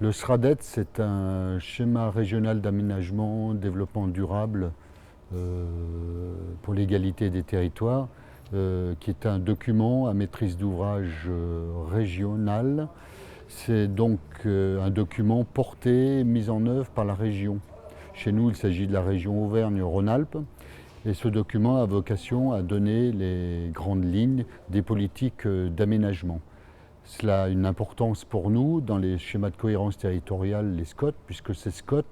Le SRADET, c'est un schéma régional d'aménagement, développement durable pour l'égalité des territoires, qui est un document à maîtrise d'ouvrage régionale. C'est donc un document porté, mis en œuvre par la région. Chez nous, il s'agit de la région Auvergne-Rhône-Alpes. Et ce document a vocation à donner les grandes lignes des politiques d'aménagement. Cela a une importance pour nous dans les schémas de cohérence territoriale, les SCOT, puisque ces SCOT,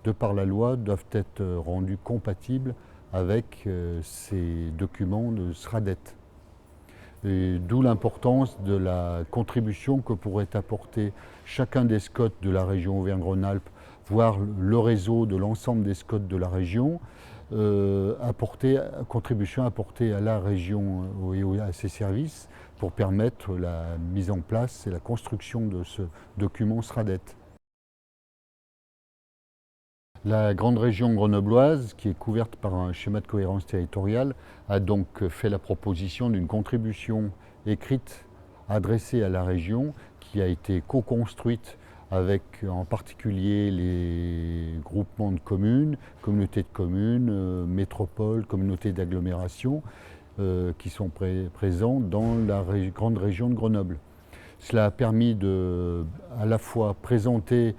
de par la loi, doivent être rendus compatibles avec ces documents de SRADET. D'où l'importance de la contribution que pourrait apporter chacun des SCOT de la région Auvergne-Rhône-Alpes, voire le réseau de l'ensemble des SCOT de la région, contribution apportée à la région et à ses services pour permettre la mise en place et la construction de ce document SRADET. La grande région grenobloise, qui est couverte par un schéma de cohérence territoriale, a donc fait la proposition d'une contribution écrite adressée à la région, qui a été co-construite avec en particulier les groupements de communes, communautés de communes, métropoles, communautés d'agglomération, qui sont présents dans la grande région de Grenoble. Cela a permis de à la fois présenter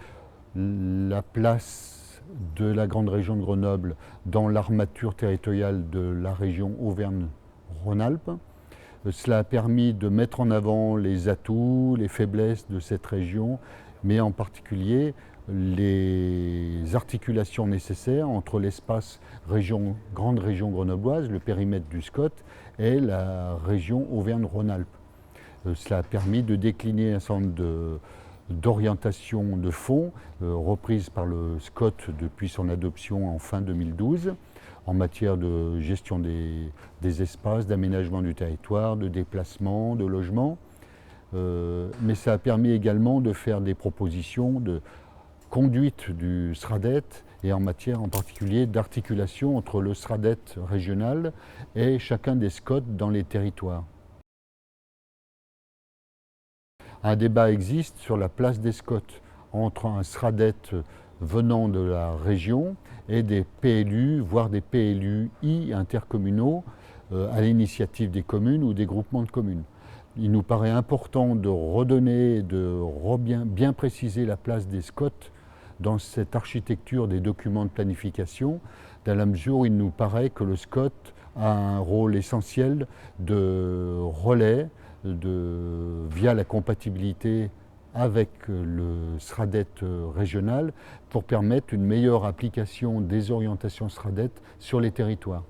la place de la grande région de Grenoble dans l'armature territoriale de la région Auvergne-Rhône-Alpes. Cela a permis de mettre en avant les atouts, les faiblesses de cette région, mais en particulier les articulations nécessaires entre l'espace grande région grenobloise, le périmètre du SCOT, et la région Auvergne-Rhône-Alpes. Cela a permis de décliner un certain nombre d'orientations de fonds reprises par le SCOT depuis son adoption en fin 2012 en matière de gestion des espaces, d'aménagement du territoire, de déplacement, de logement. Mais ça a permis également de faire des propositions de conduite du SRADET et en matière en particulier d'articulation entre le SRADET régional et chacun des SCOT dans les territoires. Un débat existe sur la place des SCOT entre un SRADET venant de la région et des PLU, voire des PLUI intercommunaux à l'initiative des communes ou des groupements de communes. Il nous paraît important de redonner, bien préciser la place des SCOT dans cette architecture des documents de planification, dans la mesure où il nous paraît que le SCOT a un rôle essentiel de relais, via la compatibilité avec le SRADET régional pour permettre une meilleure application des orientations SRADET sur les territoires.